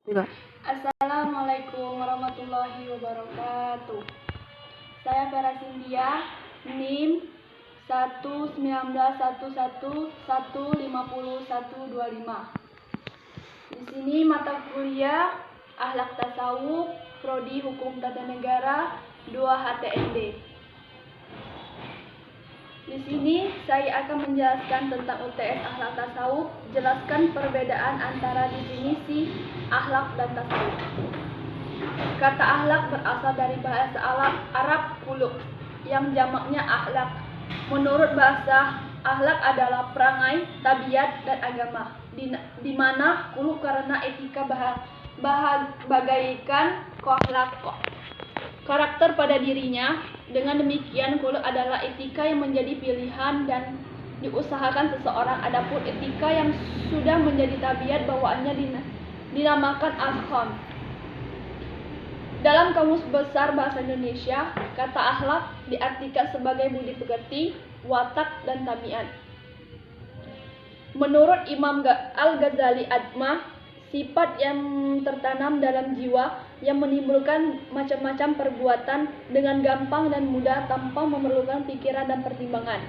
Enggak. Assalamualaikum warahmatullahi wabarakatuh. Saya Vera Cynthia, NIM 11911150125. Di sini mata kuliah Akhlak Tasawuf, Prodi Hukum Tata Negara 2 HTND. Di sini saya akan menjelaskan tentang UTS Akhlak Tasawuf, jelaskan perbedaan antara definisi akhlak dan tasawuf. Kata akhlak berasal dari bahasa Arab khuluq yang jamaknya akhlak. Menurut bahasa, akhlak adalah perangai, tabiat, dan agama, di mana khuluq karena etika bagaikan karakter pada dirinya. Dengan demikian, khuluq adalah etika yang menjadi pilihan dan diusahakan seseorang. Adapun etika yang sudah menjadi tabiat bawaannya dinamakan akhlak. Dalam Kamus Besar Bahasa Indonesia, kata akhlak diartikan sebagai budi pekerti, watak, dan tabiat. Menurut Imam Al-Ghazali Admah, sifat yang tertanam dalam jiwa yang menimbulkan macam-macam perbuatan dengan gampang dan mudah tanpa memerlukan pikiran dan pertimbangan.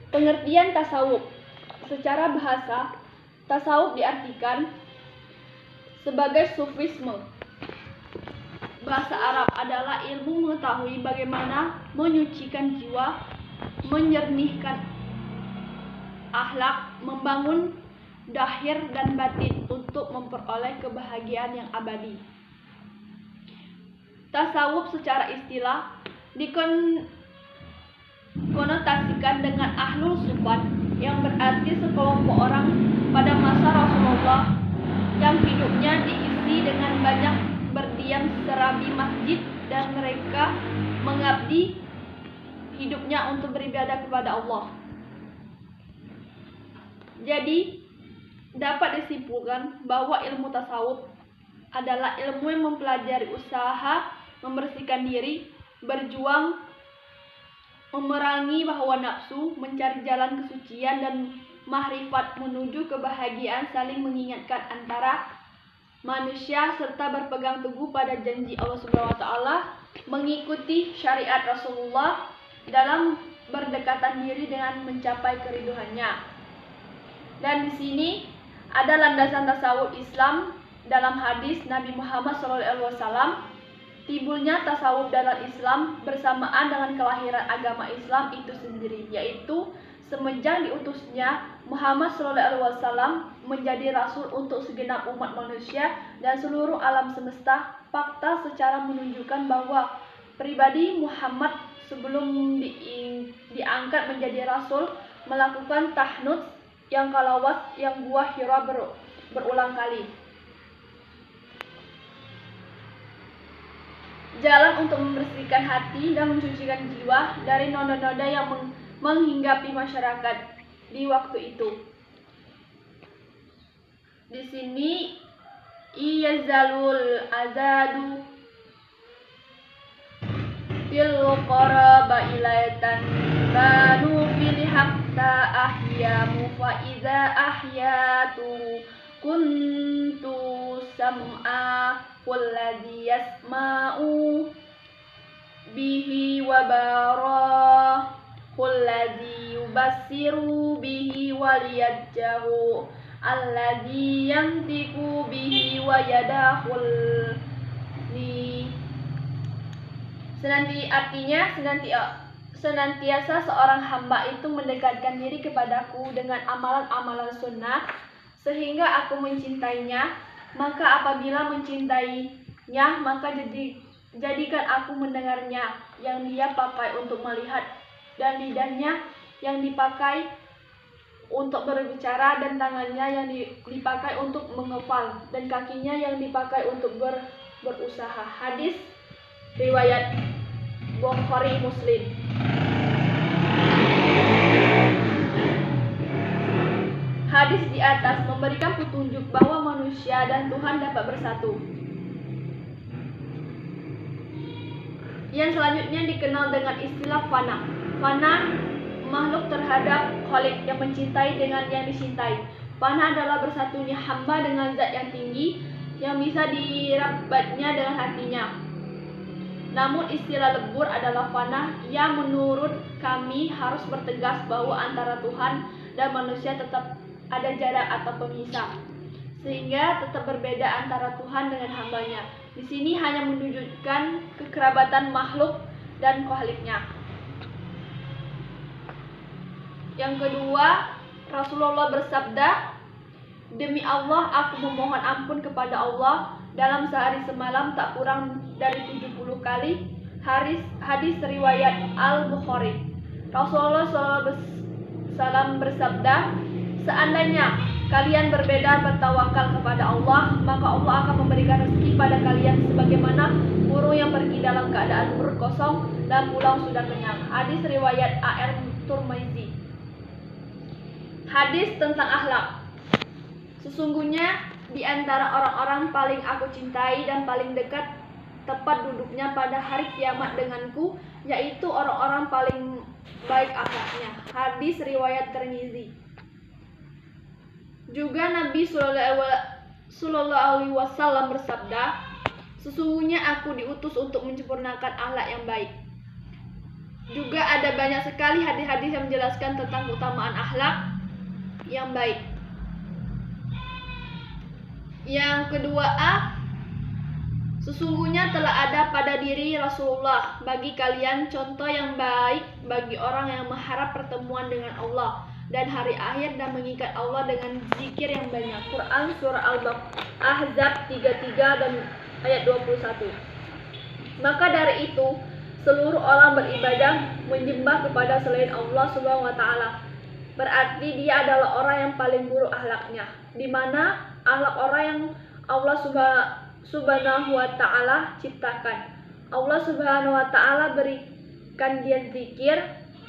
Pengertian tasawuf. Secara bahasa, tasawuf diartikan sebagai sufisme. Bahasa Arab adalah ilmu mengetahui bagaimana menyucikan jiwa, menyernihkan akhlak, membangun zahir dan batin untuk memperoleh kebahagiaan yang abadi. Tasawuf secara istilah dikonotasikan dengan ahlul sufat, yang berarti sekelompok orang pada masa Rasulullah yang hidupnya diisi dengan banyak berdiam serabi masjid dan mereka mengabdi hidupnya untuk beribadah kepada Allah. Jadi dapat disimpulkan bahwa ilmu tasawuf adalah ilmu yang mempelajari usaha membersihkan diri, berjuang memerangi hawa nafsu, mencari jalan kesucian dan mahrifat menuju kebahagiaan, saling mengingatkan antara manusia serta berpegang teguh pada janji Allah Subhanahu wa taala, mengikuti syariat Rasulullah dalam berdekatan diri dengan mencapai keriduannya. Dan di sini ada landasan tasawuf Islam dalam hadis Nabi Muhammad SAW. Timbulnya tasawuf dalam Islam bersamaan dengan kelahiran agama Islam itu sendiri, yaitu semenjak diutusnya Muhammad SAW menjadi rasul untuk segenap umat manusia dan seluruh alam semesta. Fakta secara menunjukkan bahwa pribadi Muhammad sebelum diangkat menjadi rasul melakukan tahnut yang kalawat yang Gua Hira berulang kali. Jalan untuk membersihkan hati dan mensucikan jiwa dari noda-noda yang menghinggapi masyarakat di waktu itu. Di sini iyazalul azadu fil qaraba ilaatan kanu fil hatta ahyamu fa iza ahyatu kuntu sam'a walladhi yasma'u bihi wa bara walladhi yubassiru bihi waliyajjahu alladhi yantiku bihi wa yadahul li. Senantiasa seorang hamba itu mendekatkan diri kepadaku dengan amalan-amalan sunnah sehingga aku mencintainya. Maka apabila mencintainya, maka jadikan aku mendengarnya yang dia pakai untuk melihat, dan lidahnya yang dipakai untuk berbicara, dan tangannya yang dipakai untuk mengepal, dan kakinya yang dipakai untuk berusaha. Hadis riwayat Bukhari Muslim. Hadis di atas memberikan petunjuk bahwa manusia dan Tuhan dapat bersatu. Yang selanjutnya dikenal dengan istilah fana. Fana makhluk terhadap Khalik yang mencintai dengan yang dicintai. Fana adalah bersatunya hamba dengan zat yang tinggi yang bisa dirabatnya dengan hatinya. Namun istilah lebur adalah fana yang menurut kami harus bertegas bahwa antara Tuhan dan manusia tetap ada jarak atau pemisah, sehingga tetap berbeda antara Tuhan dengan hambanya. Di sini hanya menunjukkan kekerabatan makhluk dan Khaliknya. Yang kedua, Rasulullah bersabda, "Demi Allah, aku memohon ampun kepada Allah dalam sehari semalam tak kurang dari 70 kali." Hadis riwayat Al-Bukhari. Rasulullah SAW bersabda, "Seandainya kalian berbeda bertawakal kepada Allah, maka Allah akan memberikan rezeki pada kalian sebagaimana burung yang pergi dalam keadaan perut kosong dan pulang sudah kenyang." Hadis riwayat Al-Tirmidzi. Hadis tentang akhlak. Sesungguhnya di antara orang-orang paling aku cintai dan paling dekat tepat duduknya pada hari kiamat denganku, yaitu orang-orang paling baik akhlaknya. Hadis riwayat Tirmidzi. Juga Nabi Sallallahu Alaihi Wasallam bersabda, "Sesungguhnya aku diutus untuk menyempurnakan akhlak yang baik." Juga ada banyak sekali hadis-hadis yang menjelaskan tentang keutamaan akhlak yang baik. Yang kedua A, sesungguhnya telah ada pada diri Rasulullah bagi kalian contoh yang baik bagi orang yang mengharap pertemuan dengan Allah dan hari akhir dan mengikat Allah dengan zikir yang banyak. Quran surah Al-Ahzab 33 dan ayat 21. Maka dari itu seluruh orang beribadah menyembah kepada selain Allah Subhanahu wa taala. Berarti dia adalah orang yang paling buruk akhlaknya, di mana akhlak orang yang Allah Subhanahu wa taala ciptakan. Allah Subhanahu wa taala berikan dia zikir,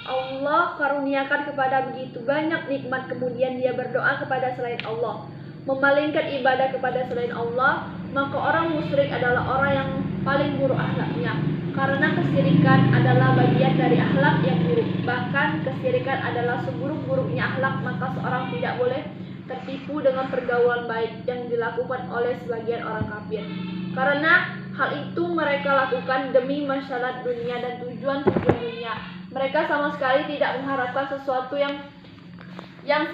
Allah karuniakan kepada begitu banyak nikmat, kemudian dia berdoa kepada selain Allah, memalingkan ibadah kepada selain Allah, maka orang musyrik adalah orang yang paling buruk akhlaknya. Karena kesyirikan adalah bagian dari akhlak yang buruk. Bahkan kesyirikan adalah seburuk-buruknya akhlak, maka seorang tidak boleh tertipu dengan pergaulan baik yang dilakukan oleh sebagian orang kafir. Karena hal itu mereka lakukan demi maslahat dunia dan tujuan-tujuan dunia. Mereka sama sekali tidak mengharapkan sesuatu yang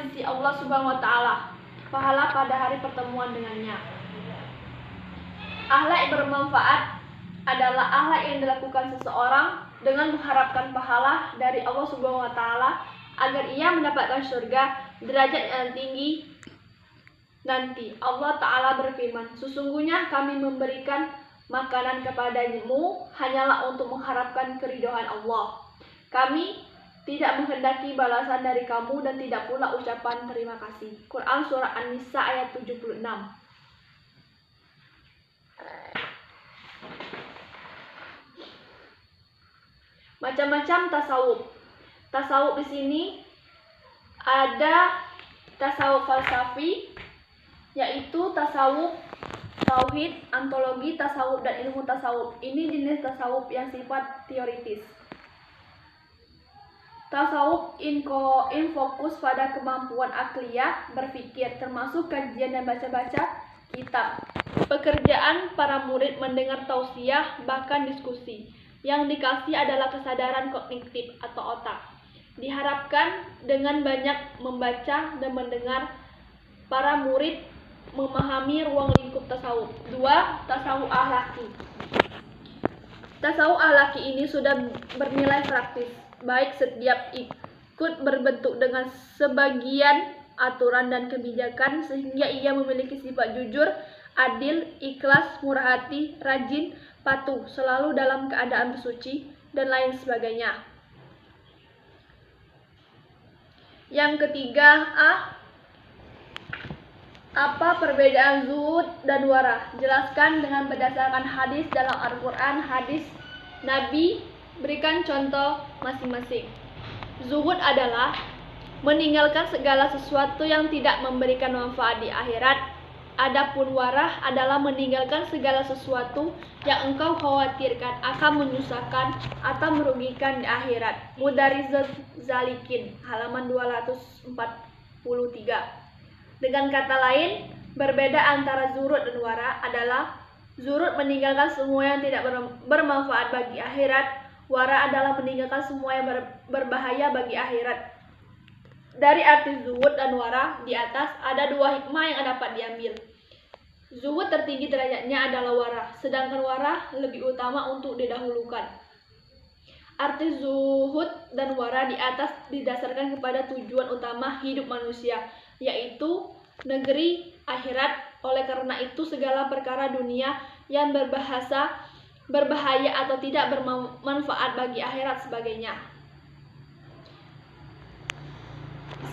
sisi Allah Subhanahu wa taala, pahala pada hari pertemuan dengannya. Akhlak yang bermanfaat adalah akhlak yang dilakukan seseorang dengan mengharapkan pahala dari Allah Subhanahu wa taala agar ia mendapatkan surga, derajat yang tinggi nanti. Allah taala berfirman, "Sesungguhnya kami memberikan makanan kepadamu hanyalah untuk mengharapkan keridhaan Allah. Kami tidak menghendaki balasan dari kamu dan tidak pula ucapan terima kasih." Quran surah An-Nisa ayat 76. Macam-macam tasawuf. Tasawuf di sini ada tasawuf falsafi, yaitu tasawuf tauhid, antologi tasawuf dan ilmu tasawuf. Ini jenis tasawuf yang sifat teoritis. Tasawuf fokus pada kemampuan akliyah berpikir, termasuk kajian dan baca-baca kitab. Pekerjaan para murid mendengar tausiah bahkan diskusi. Yang dikasih adalah kesadaran kognitif atau otak. Diharapkan dengan banyak membaca dan mendengar, para murid memahami ruang lingkup tasawuf. 2. Tasawuf akhlaki. Tasawuf akhlaki ini sudah bernilai praktis, baik setiap ikut berbentuk dengan sebagian aturan dan kebijakan sehingga ia memiliki sifat jujur, adil, ikhlas, murah hati, rajin, patuh, selalu dalam keadaan bersuci, dan lain sebagainya. Yang ketiga A, apa perbedaan zuhud dan warah? Jelaskan dengan berdasarkan hadis dalam Al-Quran. Hadis Nabi berikan contoh masing-masing. Zuhud adalah meninggalkan segala sesuatu yang tidak memberikan manfaat di akhirat. Adapun warah adalah meninggalkan segala sesuatu yang engkau khawatirkan akan menyusahkan atau merugikan di akhirat. Mudarizz Zalikin, halaman 243. Dengan kata lain, berbeda antara zuhud dan wara adalah zuhud meninggalkan semua yang tidak bermanfaat bagi akhirat, wara adalah meninggalkan semua yang berbahaya bagi akhirat. Dari arti zuhud dan wara di atas ada dua hikmah yang dapat diambil. Zuhud tertinggi derajatnya adalah wara, sedangkan wara lebih utama untuk didahulukan. Arti zuhud dan wara di atas didasarkan kepada tujuan utama hidup manusia, yaitu negeri akhirat. Oleh karena itu, segala perkara dunia yang berbahaya atau tidak bermanfaat bagi akhirat sebagainya.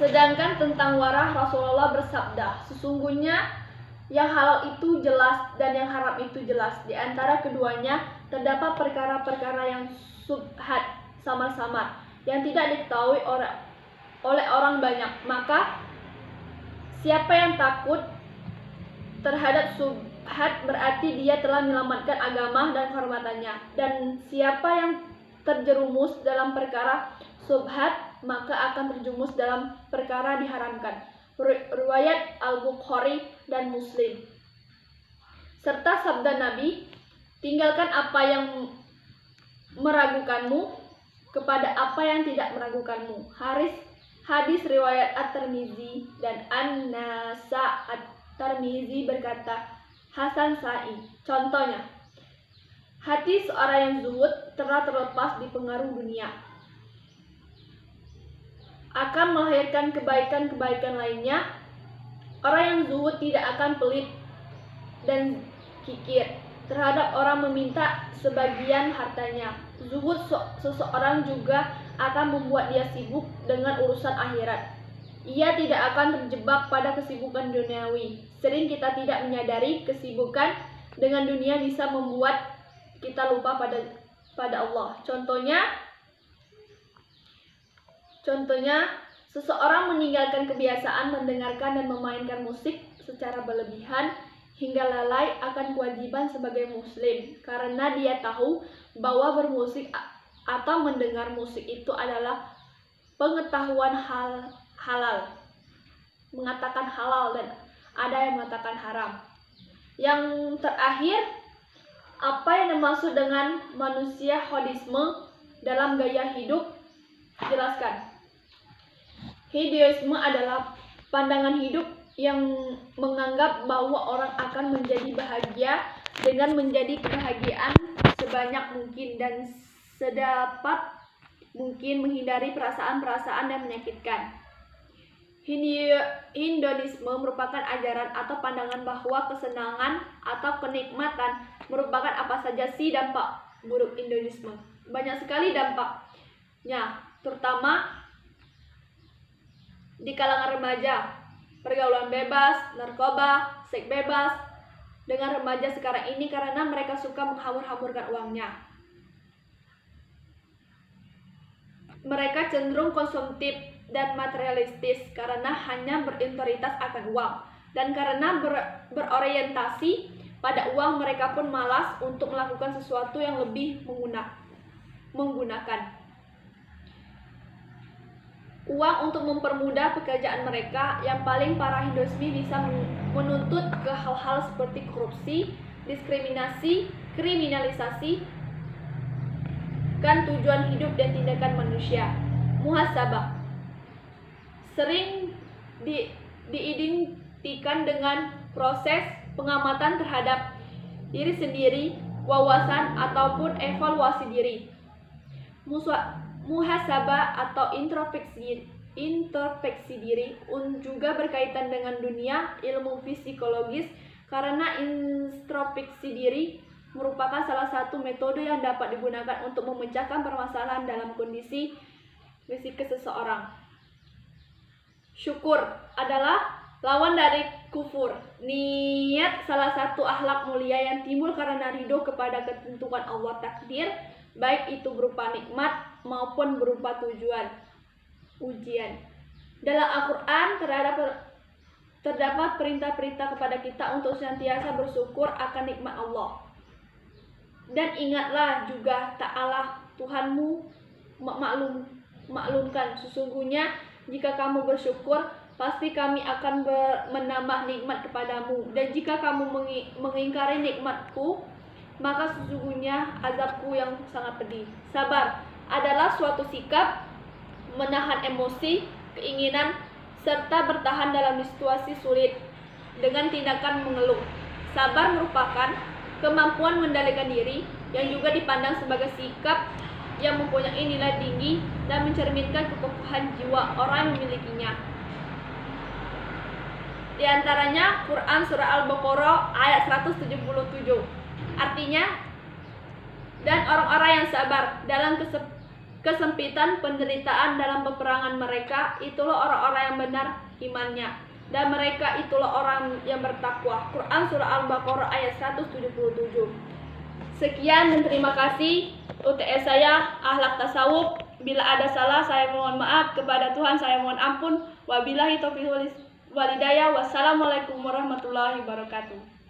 Sedangkan tentang wara, Rasulullah bersabda, sesungguhnya yang halal itu jelas dan yang haram itu jelas. Di antara keduanya terdapat perkara-perkara yang subhat, samar-samar, yang tidak diketahui oleh orang banyak. Maka siapa yang takut terhadap subhat berarti dia telah menyelamatkan agama dan kehormatannya. Dan siapa yang terjerumus dalam perkara subhat maka akan terjumus dalam perkara diharamkan. Riwayat Al-Bukhari dan Muslim. Serta sabda Nabi, tinggalkan apa yang meragukanmu kepada apa yang tidak meragukanmu. Hadis riwayat At-Tirmizi dan An-Nasa At-Tirmizi berkata Hasan Sa'i. Contohnya, hati seorang yang zuhud telah terlepas di pengaruh dunia, akan melahirkan kebaikan-kebaikan lainnya. Orang yang zuhud tidak akan pelit dan kikir terhadap orang meminta sebagian hartanya. Zuhud seseorang juga akan membuat dia sibuk dengan urusan akhirat. Ia tidak akan terjebak pada kesibukan duniawi. Sering kita tidak menyadari kesibukan dengan dunia bisa membuat kita lupa pada Allah. Contohnya, seseorang meninggalkan kebiasaan mendengarkan dan memainkan musik secara berlebihan hingga lalai akan kewajiban sebagai muslim karena dia tahu bahwa bermusik atau mendengar musik itu adalah pengetahuan halal, mengatakan halal dan ada yang mengatakan haram. Yang terakhir, apa yang dimaksud dengan manusia hedisme dalam gaya hidup? Jelaskan. Hedonisme adalah pandangan hidup yang menganggap bahwa orang akan menjadi bahagia dengan menjadi kebahagiaan sebanyak mungkin dan sedapat mungkin menghindari perasaan-perasaan yang menyakitkan. Hedonisme merupakan ajaran atau pandangan bahwa kesenangan atau kenikmatan merupakan apa saja sih dampak buruk hedonisme. Banyak sekali dampaknya, terutama di kalangan remaja, pergaulan bebas, narkoba, seks bebas dengan remaja sekarang ini karena mereka suka menghamur-hamurkan uangnya. Mereka cenderung konsumtif dan materialistis karena hanya berinteritas akan uang, dan karena berorientasi pada uang mereka pun malas untuk melakukan sesuatu yang lebih menggunakan uang untuk mempermudah pekerjaan mereka. Yang paling parah, hedonisme bisa menuntut ke hal-hal seperti korupsi, diskriminasi, kriminalisasi kan tujuan hidup dan tindakan manusia. Muhasabah sering diidentikan dengan proses pengamatan terhadap diri sendiri, wawasan ataupun evaluasi diri. Muhasabah atau introspeksi diri juga berkaitan dengan dunia ilmu psikologis karena introspeksi diri merupakan salah satu metode yang dapat digunakan untuk memecahkan permasalahan dalam kondisi psikis seseorang. Syukur adalah lawan dari kufur. Niat salah satu akhlak mulia yang timbul karena ridho kepada ketentuan Allah takdir, baik itu berupa nikmat maupun berupa ujian. Dalam Al-Quran terdapat perintah-perintah kepada kita untuk senantiasa bersyukur akan nikmat Allah. Dan ingatlah juga Ta'ala Tuhanmu maklumkan, sesungguhnya jika kamu bersyukur pasti kami akan menambah nikmat kepadamu. Dan jika kamu mengingkari nikmatku, maka sesungguhnya azabku yang sangat pedih. Sabar adalah suatu sikap menahan emosi, keinginan, serta bertahan dalam situasi sulit dengan tindakan mengeluh. Sabar merupakan kemampuan mengendalikan diri yang juga dipandang sebagai sikap yang mempunyai nilai tinggi dan mencerminkan kekokohan jiwa orang yang memilikinya. Di antaranya Quran Surah Al-Baqarah ayat 177. Artinya, dan orang-orang yang sabar dalam kesempitan penderitaan dalam peperangan mereka, itulah orang-orang yang benar imannya, dan mereka itulah orang yang bertakwa. Quran Surah Al-Baqarah ayat 177. Sekian dan terima kasih. UTS saya Akhlak Tasawuf. Bila ada salah saya mohon maaf, kepada Tuhan saya mohon ampun. Wabillahi taufiq wal hidayah. Wassalamualaikum warahmatullahi wabarakatuh.